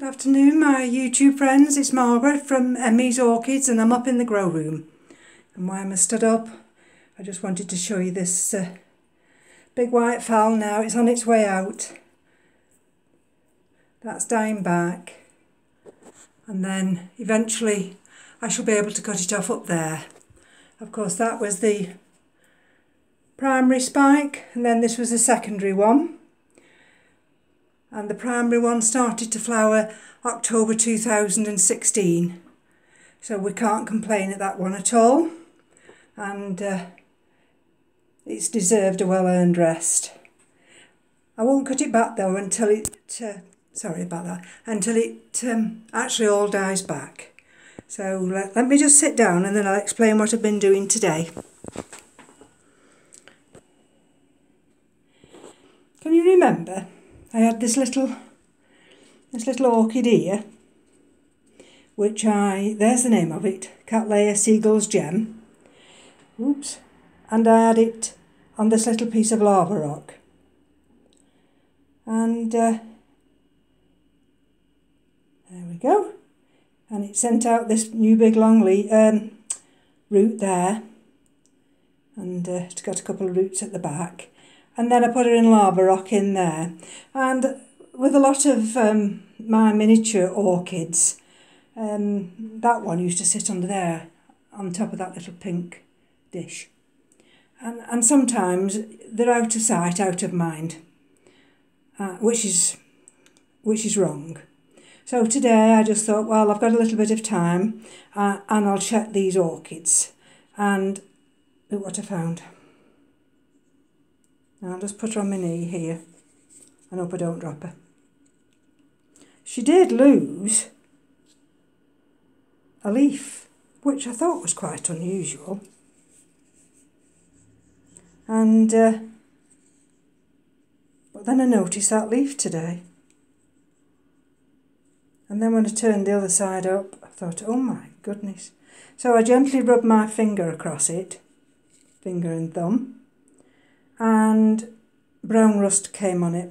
Good afternoon, my YouTube friends. It's Margaret from M.E.s Orchids, and I'm up in the grow room. And while I'm stood up, I just wanted to show you this big white fowl now. It's on its way out. That's dying back. And then eventually I shall be able to cut it off up there. Of course, that was the primary spike, and then this was the secondary one. And the primary one started to flower October 2016. So we can't complain at that one at all. And it's deserved a well-earned rest. I won't cut it back though until it, until it actually all dies back. So let me just sit down and then I'll explain what I've been doing today. Can you remember? I had this little orchid here, which there's the name of it, Cattleya Seagull's Gem. Oops. And I had it on this little piece of lava rock. And there we go. And it sent out this new big long root there. And it's got a couple of roots at the back. And then I put her in lava rock in there. And with a lot of my miniature orchids, that one used to sit under there on top of that little pink dish. And sometimes they're out of sight, out of mind, which is wrong. So today I just thought, well, I've got a little bit of time and I'll check these orchids. And look what I found. I'll just put her on my knee here and hope I don't drop her. She did lose a leaf, which I thought was quite unusual. And but then I noticed that leaf today. And then when I turned the other side up, I thought, oh my goodness. So I gently rubbed my finger across it, finger and thumb, and brown rust came on it.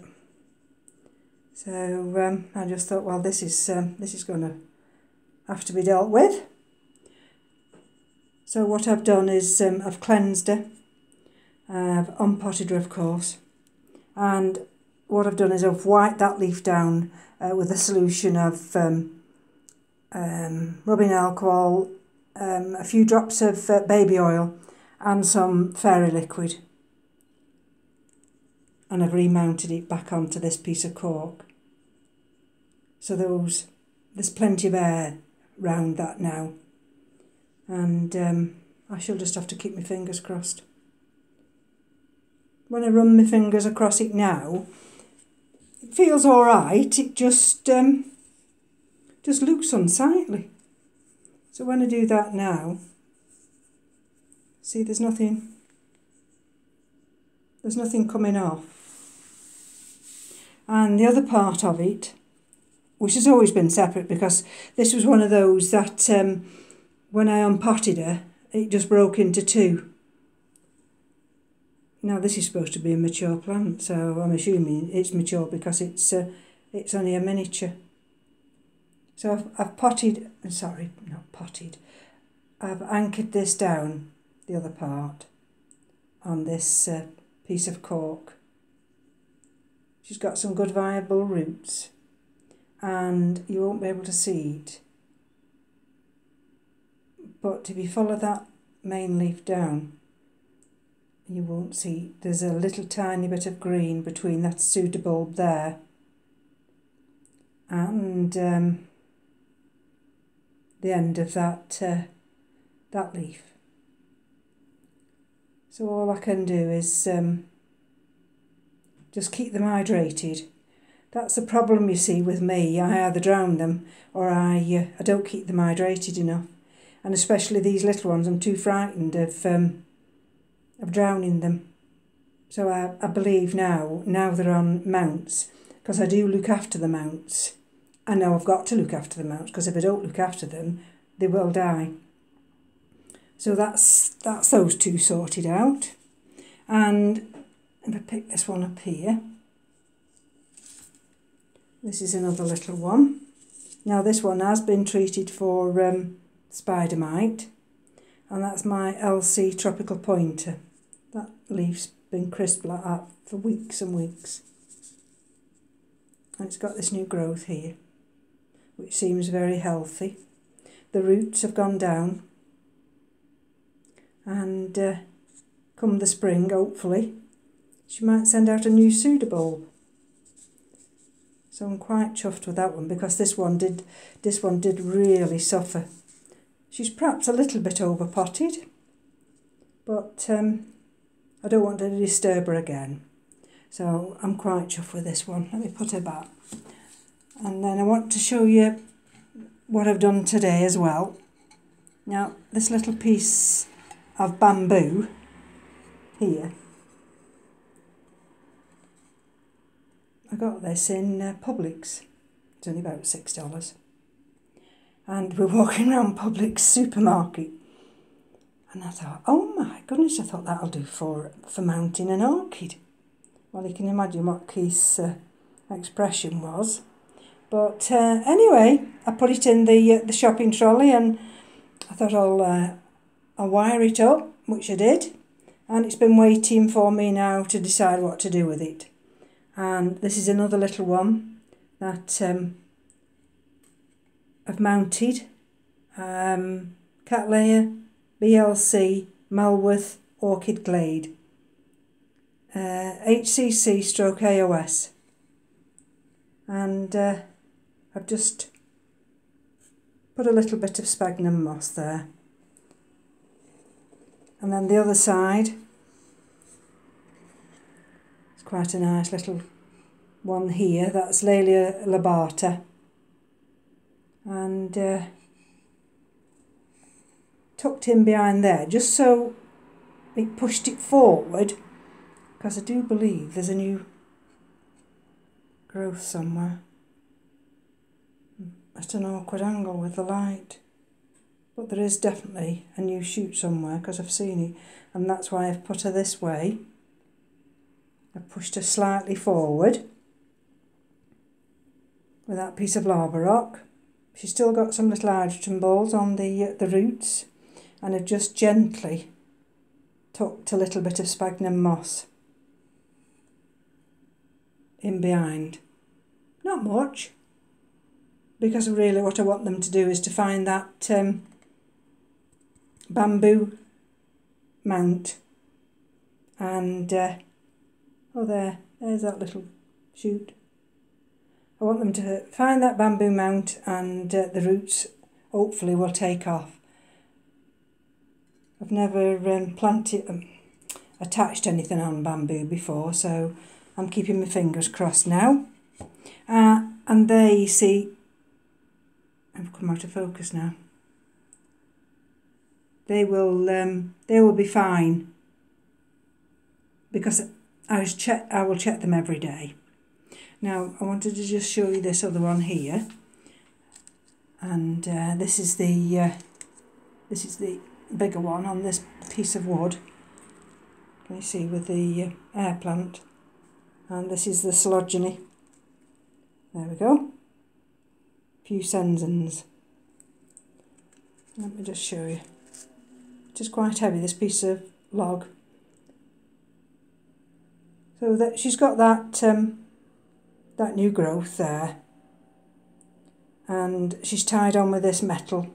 So I just thought, well, this is going to have to be dealt with. So what I've done is I've cleansed her, I've unpotted her, of course, and what I've done is I've wiped that leaf down with a solution of rubbing alcohol, a few drops of baby oil, and some fairy liquid. And I've remounted it back onto this piece of cork. So there's plenty of air round that now. And I shall just have to keep my fingers crossed. When I run my fingers across it now, it feels all right. It just looks unsightly. So when I do that now, see, there's nothing coming off. And the other part of it, which has always been separate, because this was one of those that when I unpotted her, it just broke into two. Now this is supposed to be a mature plant, so I'm assuming it's mature because it's only a miniature. So I've I've anchored this down, the other part, on this piece of cork. She's got some good viable roots, and you won't be able to see it. But if you follow that main leaf down, you won't see. There's a little tiny bit of green between that pseudobulb there and the end of that leaf. So all I can do is just keep them hydrated. That's the problem, you see, with me. I either drown them or I don't keep them hydrated enough. And especially these little ones, I'm too frightened of drowning them. So I believe now they're on mounts, because I do look after the mounts. I know I've got to look after the mounts, because if I don't look after them, they will die. So that's those two sorted out. And if I pick this one up here, this is another little one. Now this one has been treated for spider mite, and that's my LC Tropical Pointer. That leaf's been crisp like that for weeks and weeks. And it's got this new growth here, which seems very healthy. The roots have gone down, and come the spring, hopefully, she might send out a new pseudobulb. So I'm quite chuffed with that one, because this one did really suffer. She's perhaps a little bit over potted, but I don't want to disturb her again. So I'm quite chuffed with this one. Let me put her back. And then I want to show you what I've done today as well. Now, this little piece of bamboo here, I got this in Publix. It's only about $6. And we're walking around Publix supermarket. And I thought, oh my goodness, I thought that'll do for mounting an orchid. Well, you can imagine what Keith's expression was. But anyway, I put it in the shopping trolley, and I thought I'll wire it up, which I did. And it's been waiting for me now to decide what to do with it. And this is another little one that I've mounted. Cattleya BLC Malworth Orchid Glade. HCC stroke AOS. And I've just put a little bit of sphagnum moss there. And then the other side, it's quite a nice little one here, that's Laelia lobata. And tucked in behind there, just so it pushed it forward, because I do believe there's a new growth somewhere at an awkward angle with the light. But there is definitely a new shoot somewhere, because I've seen it, and that's why I've put her this way. I've pushed her slightly forward with that piece of lava rock. She's still got some little hydrogen balls on the roots, and I've just gently tucked a little bit of sphagnum moss in behind. Not much, because really what I want them to do is to find that bamboo mount, and oh there's that little shoot. I want them to find that bamboo mount, and the roots hopefully will take off. I've never attached anything on bamboo before, so I'm keeping my fingers crossed now. And there you see, I've come out of focus now. They will be fine, because I will check them every day. Now I wanted to just show you this other one here, and this is the bigger one on this piece of wood. Can you see, with the air plant? And this is the Slogeny. There we go. A few senzens. Let me just show you. It is quite heavy, this piece of log. So that she's got that new growth there, and she's tied on with this metal.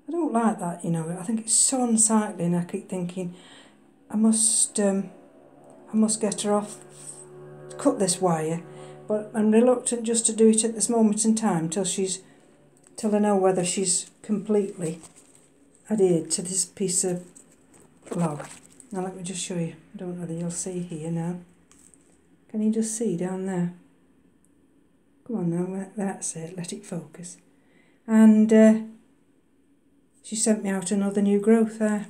I don't like that, you know. I think it's so unsightly, and I keep thinking I must get her off, cut this wire, but I'm reluctant just to do it at this moment in time till I know whether she's completely adhered to this piece of log. Now let me just show you. I don't know whether you'll see here now. Can you just see down there? Come on now, that's it, let it focus. And she sent me out another new growth there.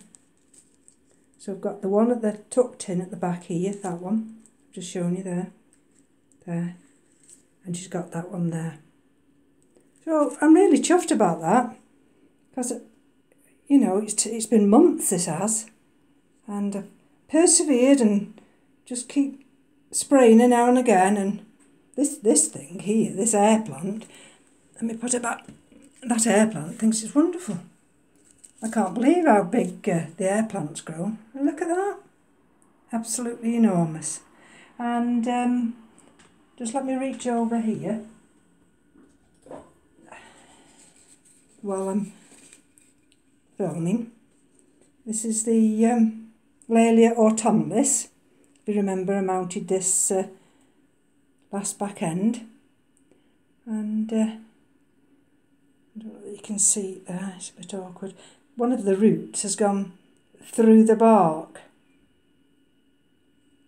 So I've got the one at the tucked in at the back here, that one, I've just shown you there, and she's got that one there. So I'm really chuffed about that, because, you know, it's been months, this has, and I've persevered and just keep spraying her now and again. And this thing here, this air plant, let me put it back. That air plant thinks it's wonderful. I can't believe how big the air plant's grown. Look at that. Absolutely enormous. And just let me reach over here while I'm filming. This is the Laelia autumnalis. If you remember, I mounted this last back end, and I don't know if you can see there, it's a bit awkward. One of the roots has gone through the bark,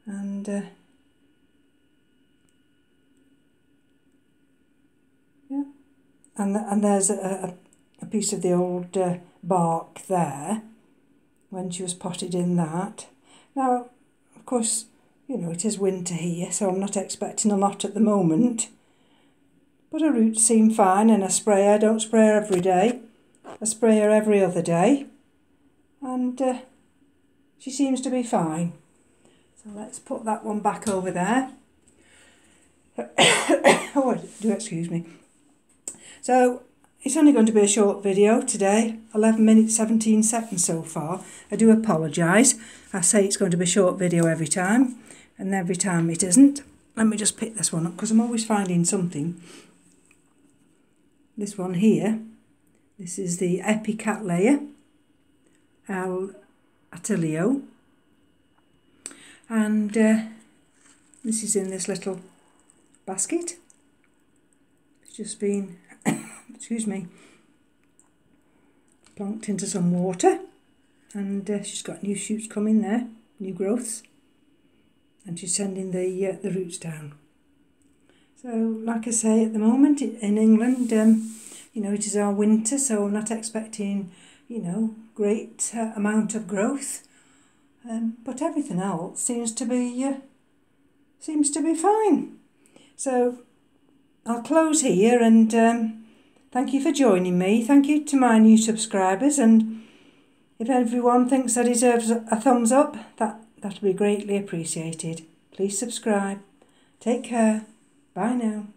and yeah, and there's a piece of the old bark there when she was potted in that. Now, of course, you know, it is winter here, so I'm not expecting a lot at the moment. But her roots seem fine, and I spray her. I don't spray her every day. I spray her every other day. And she seems to be fine. So let's put that one back over there. Oh, do excuse me. So it's only going to be a short video today, 11 minutes 17 seconds so far. I do apologise. I say it's going to be a short video every time, and every time it isn't. Let me just pick this one up because I'm always finding something. This one here, this is the Epicattleya al Attilio, and this is in this little basket. It's just been excuse me, plonked into some water, and she's got new shoots coming there, new growths, and she's sending the roots down. So, like I say, at the moment in England, you know, it is our winter, so I'm not expecting, you know, great amount of growth, but everything else seems to be fine. So I'll close here, and thank you for joining me. Thank you to my new subscribers, and if everyone thinks I deserve a thumbs up, that'll be greatly appreciated. Please subscribe. Take care. Bye now.